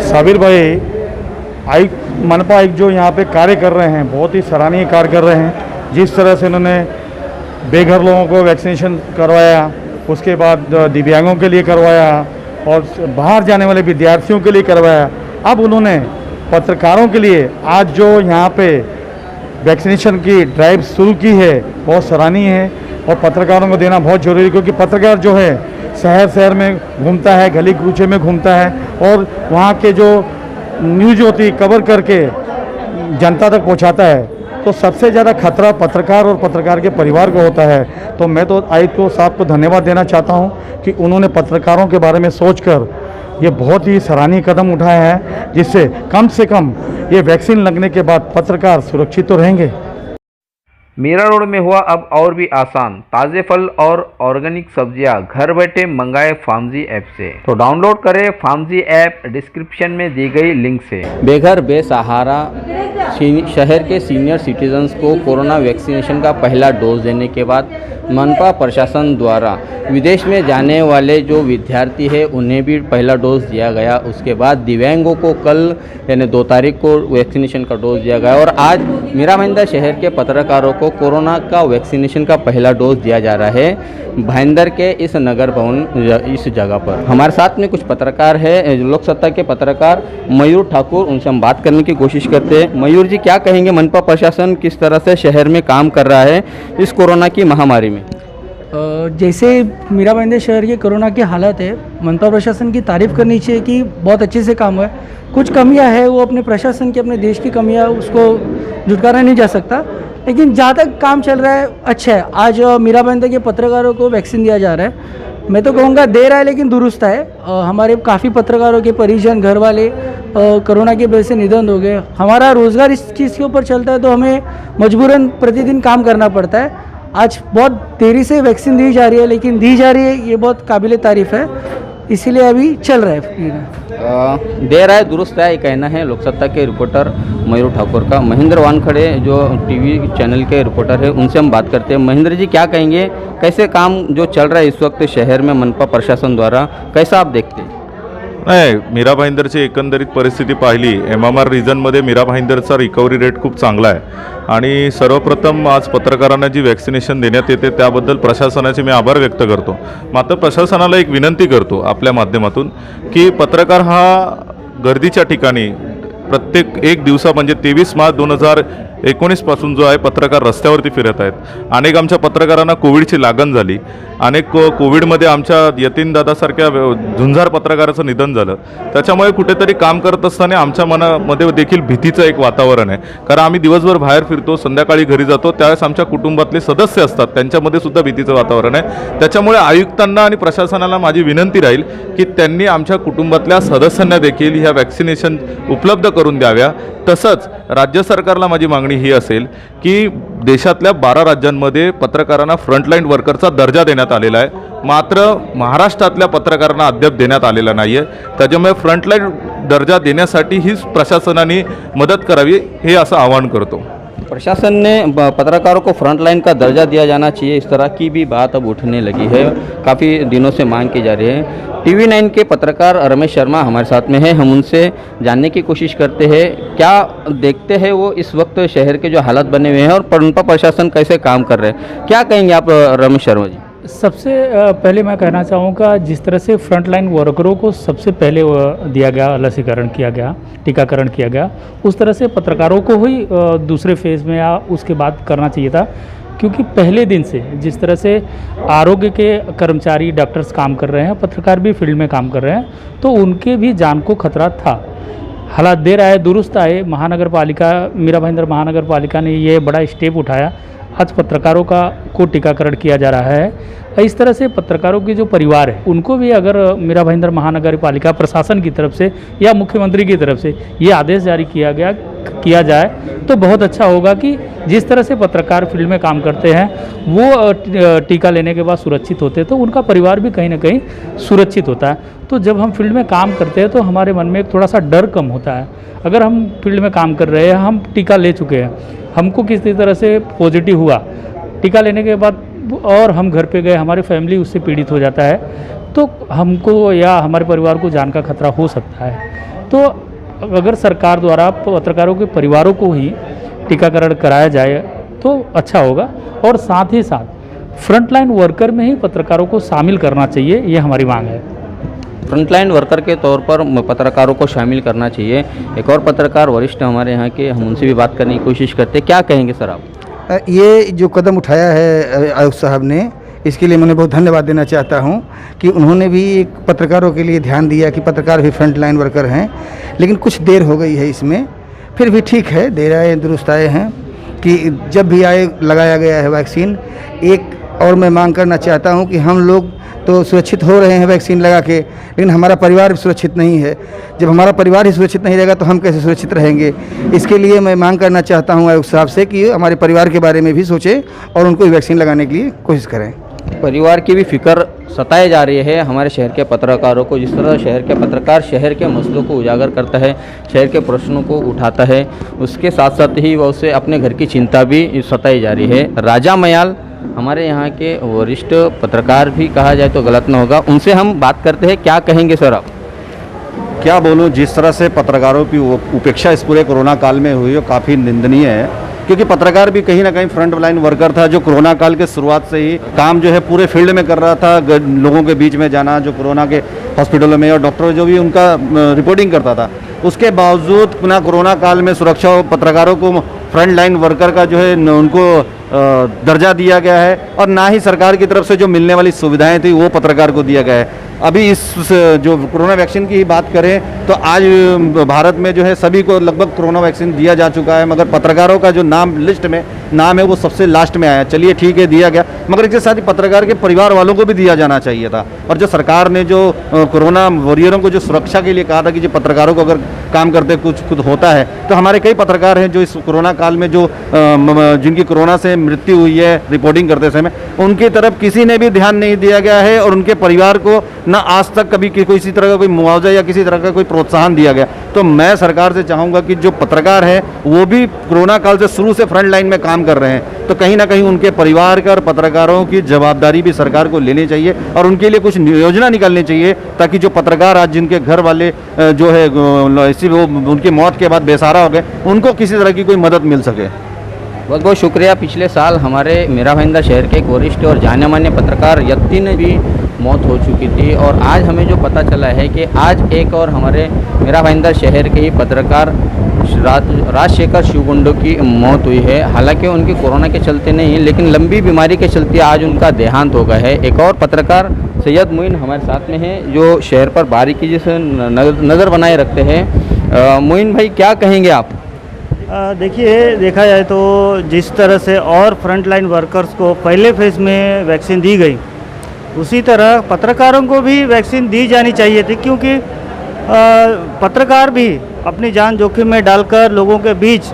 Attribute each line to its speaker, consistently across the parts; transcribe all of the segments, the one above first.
Speaker 1: साबिर भाई आयुक्त मनपा आयुक्त जो यहाँ पे कार्य कर रहे हैं, बहुत ही सराहनीय कार्य कर रहे हैं। जिस तरह से उन्होंने बेघर लोगों को वैक्सीनेशन करवाया, उसके बाद दिव्यांगों के लिए करवाया और बाहर जाने वाले विद्यार्थियों के लिए करवाया। अब उन्होंने पत्रकारों के लिए आज जो यहाँ पे वैक्सीनेशन की ड्राइव शुरू की है, बहुत सराहनीय है और पत्रकारों को देना बहुत ज़रूरी है, क्योंकि पत्रकार जो है शहर शहर में घूमता है, गली कूचे में घूमता है और वहाँ के जो न्यूज़ होती है कवर करके जनता तक पहुँचाता है। तो सबसे ज़्यादा खतरा पत्रकार और पत्रकार के परिवार को होता है। तो मैं तो आयुक्त को साहब को धन्यवाद देना चाहता हूँ कि उन्होंने पत्रकारों के बारे में सोचकर ये बहुत ही सराहनीय कदम उठाया है, जिससे से कम ये वैक्सीन लगने के बाद पत्रकार सुरक्षित तो रहेंगे।
Speaker 2: मीरा रोड में हुआ अब और भी आसान, ताज़े फल और ऑर्गेनिक सब्जियां घर बैठे मंगाए फार्मजी ऐप से। तो डाउनलोड करें फार्मजी ऐप डिस्क्रिप्शन में दी गई लिंक से।
Speaker 3: बेघर बेसहारा शहर के सीनियर सिटीजन्स को कोरोना वैक्सीनेशन का पहला डोज देने के बाद मनपा प्रशासन द्वारा विदेश में जाने वाले जो विद्यार्थी है उन्हें भी पहला डोज दिया गया। उसके बाद दिव्यांगों को कल यानी 2 तारीख को वैक्सीनेशन का डोज दिया गया और आज मीरा भाईंदर शहर के पत्रकारों को कोरोना का वैक्सीनेशन का पहला डोज दिया जा रहा है भाईंदर के इस नगर भवन इस जगह पर। हमारे साथ में कुछ पत्रकार है, लोक सत्ता के पत्रकार मयूर ठाकुर, उनसे हम बात करने की कोशिश करते हैं। मयूर जी, क्या कहेंगे, मनपा प्रशासन किस तरह से शहर में काम कर रहा है इस कोरोना की महामारी में?
Speaker 4: जैसे मीरा भाईंदर शहर के कोरोना की हालत है, मनपा प्रशासन की तारीफ़ करनी चाहिए कि बहुत अच्छे से काम हुआ है। कुछ कमियां है, वो अपने प्रशासन की, अपने देश की कमियां, उसको झुटकारा नहीं जा सकता, लेकिन जहाँ तक काम चल रहा है अच्छा है। आज मीरा भाईंदर के पत्रकारों को वैक्सीन दिया जा रहा है। मैं तो कहूँगा दे रहा है लेकिन दुरुस्त है। हमारे काफ़ी पत्रकारों के परिजन, घर वाले कोरोना की वजह से निधन हो गए। हमारा रोज़गार इस चीज़ के ऊपर चलता है तो हमें मजबूरन प्रतिदिन काम करना पड़ता है। आज बहुत देरी से वैक्सीन दी जा रही है, लेकिन दी जा रही है, ये बहुत काबिल तारीफ़ है, इसीलिए अभी चल रहा है।
Speaker 3: दे रहा है दुरुस्त है, ये कहना है लोक सत्ता के रिपोर्टर मयूर ठाकुर का। महेंद्र वानखड़े जो टीवी चैनल के रिपोर्टर है, उनसे हम बात करते हैं। महेंद्र जी, क्या कहेंगे, कैसे काम जो चल रहा है इस वक्त शहर में मनपा प्रशासन द्वारा, कैसा आप देखते हैं?
Speaker 5: नाही, मीरा भाईंदरची एकंदरीत परिस्थिती पाहिली, MMR रिजनमध्ये मीरा भाईंदरचा रिकव्हरी रेट खूप चांगला आहे आणि सर्वप्रथम आज पत्रकारांना जी वॅक्सिनेशन देण्यात येते त्याबद्दल प्रशासनाचे मी आभार व्यक्त करतो। मात्र प्रशासनाला एक विनंती करतो आपल्या माध्यमातून की पत्रकार हा गर्दीच्या ठिकाणी प्रत्येक एक दिवसा म्हणजे 23 मार्च 2019 पासून जो आहे पत्रकार रस्त्यावरती फिरत आहेत। अनेक आमच्या पत्रकारांना कोविडची लागण झाली, अनेक कोविडमध्ये आमच्या यतीन दादासारख्या झुंजार पत्रकाराचं निधन झालं। त्याच्यामुळे कुठेतरी काम करत असताना आमच्या मनामध्ये देखील भीतीचं एक वातावरण आहे, कारण आम्ही दिवसभर बाहेर फिरतो, संध्याकाळी घरी जातो, त्यावेळेस आमच्या कुटुंबातले सदस्य असतात, त्यांच्यामध्ये सुद्धा भीतीचं वातावरण आहे। त्याच्यामुळे आयुक्तांना आणि प्रशासनाला माझी विनंती राहील की त्यांनी आमच्या कुटुंबातल्या सदस्यांना देखील ह्या वॅक्सिनेशन उपलब्ध करून द्याव्या। तसंच राज्य सरकारला माझी मागणी ही असेल की देशातल्या 12 राज्यांमध्ये पत्रकारांना फ्रंटलाईन वर्करचा दर्जा देण्यात आलेला आहे, मात्र महाराष्ट्रातल्या पत्रकारांना अद्याप देण्यात आलेला नाही आहे। त्याच्यामुळे फ्रंटलाईन दर्जा देण्यासाठी ही प्रशासनाने मदत करावी, हे असं आवाहन करतो।
Speaker 3: प्रशासन ने पत्रकारों को फ्रंटलाइन का दर्जा दिया जाना चाहिए, इस तरह की भी बात अब उठने लगी है, काफ़ी दिनों से मांग की जा रही है। TV9 के पत्रकार रमेश शर्मा हमारे साथ में है, हम उनसे जानने की कोशिश करते हैं क्या देखते हैं वो इस वक्त शहर के जो हालात बने हुए हैं और मनपा प्रशासन कैसे काम कर रहे हैं। क्या कहेंगे आप रमेश शर्मा जी?
Speaker 4: सबसे पहले मैं कहना चाहूँगा, जिस तरह से फ्रंटलाइन वर्करों को सबसे पहले दिया गया, लसीकरण किया गया, टीकाकरण किया गया, उस तरह से पत्रकारों को ही दूसरे फेज़ में या उसके बाद करना चाहिए था। क्योंकि पहले दिन से जिस तरह से आरोग्य के कर्मचारी, डॉक्टर्स काम कर रहे हैं, पत्रकार भी फील्ड में काम कर रहे हैं, तो उनके भी जान को खतरा था। हालात देर आए दुरुस्त आए, महानगर पालिका, मीरा भाईंदर महानगर पालिका ने ये बड़ा स्टेप उठाया। आज पत्रकारों को टीकाकरण किया जा रहा है। इस तरह से पत्रकारों के जो परिवार है उनको भी अगर मीरा भाईंदर महानगर पालिका प्रशासन की तरफ से या मुख्यमंत्री की तरफ से ये आदेश जारी किया जाए तो बहुत अच्छा होगा कि जिस तरह से पत्रकार फील्ड में काम करते हैं वो टीका लेने के बाद सुरक्षित होते हैं तो उनका परिवार भी कहीं ना कहीं सुरक्षित होता है। तो जब हम फील्ड में काम करते हैं तो हमारे मन में एक थोड़ा सा डर कम होता है। अगर हम फील्ड में काम कर रहे हैं, हम टीका ले चुके हैं, हमको किसी तरह से पॉजिटिव हुआ टीका लेने के बाद और हम घर पे गए, हमारी फैमिली उससे पीड़ित हो जाता है, तो हमको या हमारे परिवार को जान का खतरा हो सकता है। तो अगर सरकार द्वारा पत्रकारों के परिवारों को ही टीकाकरण कराया जाए तो अच्छा होगा, और साथ ही साथ फ्रंटलाइन वर्कर में ही पत्रकारों को शामिल करना चाहिए, ये हमारी मांग है।
Speaker 3: फ्रंटलाइन वर्कर के तौर पर पत्रकारों को शामिल करना चाहिए। एक और पत्रकार वरिष्ठ हमारे यहाँ के, हम उनसे भी बात करने की कोशिश करते हैं। क्या कहेंगे सर आप?
Speaker 6: ये जो कदम उठाया है आयुक्त साहब ने, इसके लिए मैं बहुत धन्यवाद देना चाहता हूं कि उन्होंने भी एक पत्रकारों के लिए ध्यान दिया कि पत्रकार भी फ्रंट लाइन वर्कर हैं। लेकिन कुछ देर हो गई है इसमें, फिर भी ठीक है, देर आए दुरुस्त आए हैं कि जब भी आए लगाया गया है वैक्सीन। एक और मैं मांग करना चाहता हूं कि हम लोग तो सुरक्षित हो रहे हैं वैक्सीन लगा के, लेकिन हमारा परिवार भी सुरक्षित नहीं है। जब हमारा परिवार ही सुरक्षित नहीं रहेगा तो हम कैसे सुरक्षित रहेंगे? इसके लिए मैं मांग करना चाहता हूं आयुक्त साहब से कि हमारे परिवार के बारे में भी सोचें और उनको भी वैक्सीन लगाने के लिए कोशिश करें।
Speaker 3: परिवार की भी फिक्र सताई जा रही है हमारे शहर के पत्रकारों को। जिस तरह शहर के पत्रकार शहर के मसलों को उजागर करता है, शहर के प्रश्नों को उठाता है, उसके साथ साथ ही वह उसे अपने घर की चिंता भी सताई जा रही है। राजा मयाल हमारे यहाँ के वरिष्ठ पत्रकार भी कहा जाए तो गलत ना होगा, उनसे हम बात करते हैं। क्या कहेंगे सर आप?
Speaker 7: क्या बोलूं, जिस तरह से पत्रकारों की उपेक्षा इस पूरे कोरोना काल में हुई वो काफ़ी निंदनीय है, क्योंकि पत्रकार भी कहीं ना कहीं फ्रंट लाइन वर्कर था, जो कोरोना काल के शुरुआत से ही काम जो है पूरे फील्ड में कर रहा था। लोगों के बीच में जाना, जो कोरोना के हॉस्पिटलों में, और डॉक्टर जो भी उनका रिपोर्टिंग करता था। उसके बावजूद पुनः कोरोना काल में सुरक्षा और पत्रकारों को फ्रंट लाइन वर्कर का जो है उनको दर्जा दिया गया है, और ना ही सरकार की तरफ से जो मिलने वाली सुविधाएं थी वो पत्रकार को दिया गया है। अभी इस जो कोरोना वैक्सीन की बात करें तो आज भारत में जो है सभी को लगभग कोरोना वैक्सीन दिया जा चुका है, मगर पत्रकारों का जो नाम लिस्ट में नाम है वो सबसे लास्ट में आया। चलिए ठीक है, दिया गया, मगर इसके साथ ही पत्रकार के परिवार वालों को भी दिया जाना चाहिए था। और जो सरकार ने जो कोरोना वॉरियरों को जो सुरक्षा के लिए कहा था कि जो पत्रकारों को अगर काम करते कुछ होता है, तो हमारे कई पत्रकार हैं जो इस कोरोना काल में जो जिनकी कोरोना से मृत्यु हुई है रिपोर्टिंग करते समय, उनकी तरफ किसी ने भी ध्यान नहीं दिया गया है, और उनके परिवार को ना आज तक कभी किसी तरह का कोई मुआवजा या किसी तरह का कोई प्रोत्साहन दिया गया। तो मैं सरकार से चाहूँगा कि जो पत्रकार हैं वो भी कोरोना काल से शुरू से फ्रंट लाइन में काम कर रहे हैं, तो कहीं ना कहीं उनके परिवार का और पत्रकारों की जवाबदारी भी सरकार को लेनी चाहिए, और उनके लिए कुछ योजना निकालनी चाहिए, ताकि जो पत्रकार आज जिनके घर वाले जो है इसी वो उनकी मौत के बाद बेसहारा हो गए, उनको किसी तरह की कोई मदद मिल सके।
Speaker 3: बहुत बहुत शुक्रिया। पिछले साल हमारे मीरा भाईंदर शहर के एक वरिष्ठ और जाने माने पत्रकार यत्ती ने भी मौत हो चुकी थी, और आज हमें जो पता चला है कि आज एक और हमारे मीरा भाईंदर शहर के ही पत्रकार राजशेखर शिवगुंडू की मौत हुई है। हालांकि उनकी कोरोना के चलते नहीं, लेकिन लंबी बीमारी के चलते आज उनका देहांत हो गया है। एक और पत्रकार सैयद मोइन हमारे साथ में हैं, जो शहर पर बारीकी से नज़र बनाए रखते हैं। मोइन भाई, क्या कहेंगे आप?
Speaker 8: देखिए, देखा जाए तो जिस तरह से और फ्रंट लाइन वर्कर्स को पहले फेज़ में वैक्सीन दी गई, उसी तरह पत्रकारों को भी वैक्सीन दी जानी चाहिए थी, क्योंकि पत्रकार भी अपनी जान जोखिम में डालकर लोगों के बीच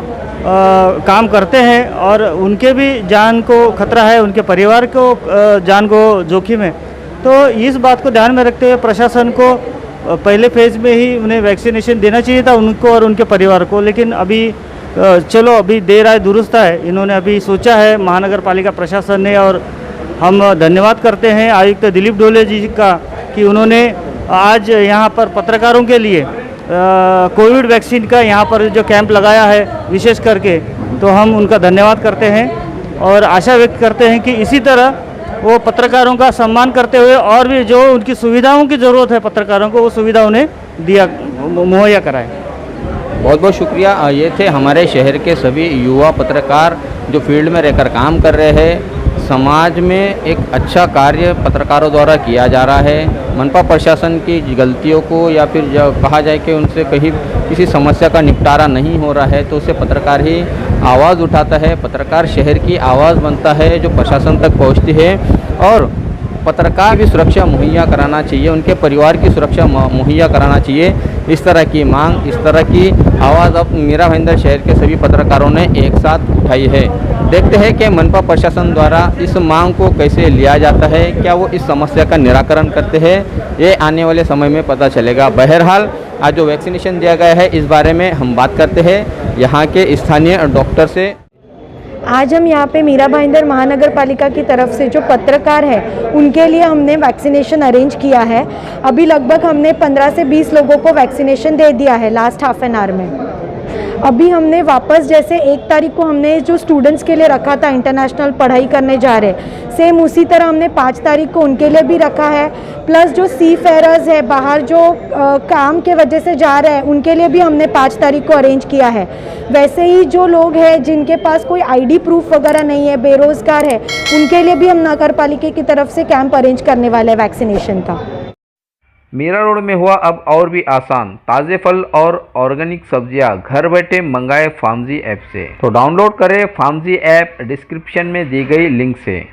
Speaker 8: काम करते हैं, और उनके भी जान को खतरा है, उनके परिवार को जान को जोखिम है। तो इस बात को ध्यान में रखते हुए प्रशासन को पहले फेज़ में ही उन्हें वैक्सीनेशन देना चाहिए था, उनको और उनके परिवार को। लेकिन अभी चलो, अभी देर आए दुरुस्त है, इन्होंने अभी सोचा है महानगर पालिका प्रशासन ने, और हम धन्यवाद करते हैं आयुक्त दिलीप डोले जी का कि उन्होंने आज यहाँ पर पत्रकारों के लिए कोविड वैक्सीन का यहाँ पर जो कैंप लगाया है विशेष करके, तो हम उनका धन्यवाद करते हैं, और आशा व्यक्त करते हैं कि इसी तरह वो पत्रकारों का सम्मान करते हुए और भी जो उनकी सुविधाओं की ज़रूरत है पत्रकारों को, वो सुविधा उन्हें मुहैया कराएं।
Speaker 3: बहुत बहुत शुक्रिया। ये थे हमारे शहर के सभी युवा पत्रकार जो फील्ड में रहकर काम कर रहे हैं। समाज में एक अच्छा कार्य पत्रकारों द्वारा किया जा रहा है। मनपा प्रशासन की गलतियों को, या फिर जब कहा जाए कि उनसे कहीं किसी समस्या का निपटारा नहीं हो रहा है, तो उसे पत्रकार ही आवाज़ उठाता है। पत्रकार शहर की आवाज़ बनता है जो प्रशासन तक पहुंचती है, और पत्रकार भी सुरक्षा मुहैया कराना चाहिए, उनके परिवार की सुरक्षा मुहैया कराना चाहिए। इस तरह की मांग, इस तरह की आवाज़ अब मीरा भाईंदर शहर के सभी पत्रकारों ने एक साथ उठाई है। देखते हैं कि मनपा प्रशासन द्वारा इस मांग को कैसे लिया जाता है, क्या वो इस समस्या का निराकरण करते हैं, ये आने वाले समय में पता चलेगा। बहरहाल आज जो वैक्सीनेशन दिया गया है, इस बारे में हम बात करते हैं यहाँ के स्थानीय डॉक्टर से।
Speaker 9: आज हम यहाँ पे मीरा भाईंदर महानगर पालिका की तरफ से जो पत्रकार है उनके लिए हमने वैक्सीनेशन अरेंज किया है। अभी लगभग हमने 15 से 20 लोगों को वैक्सीनेशन दे दिया है लास्ट हाफ एन आवर में। अभी हमने वापस जैसे 1 तारीख को हमने जो स्टूडेंट्स के लिए रखा था इंटरनेशनल पढ़ाई करने जा रहे, सेम उसी तरह हमने 5 तारीख को उनके लिए भी रखा है। प्लस जो सी फेयरर्स है बाहर जो काम के वजह से जा रहे हैं उनके लिए भी हमने 5 तारीख को अरेंज किया है। वैसे ही जो लोग हैं जिनके पास कोई आईडी प्रूफ वगैरह नहीं है, बेरोजगार है, उनके लिए भी हम नगर पालिका की तरफ से कैंप अरेंज करने वाले हैं वैक्सीनेशन का।
Speaker 2: मीरा रोड में हुआ अब और भी आसान, ताज़े फल और ऑर्गेनिक सब्जियां घर बैठे मंगाए फार्मजी ऐप से। तो डाउनलोड करें फार्मजी ऐप डिस्क्रिप्शन में दी गई लिंक से।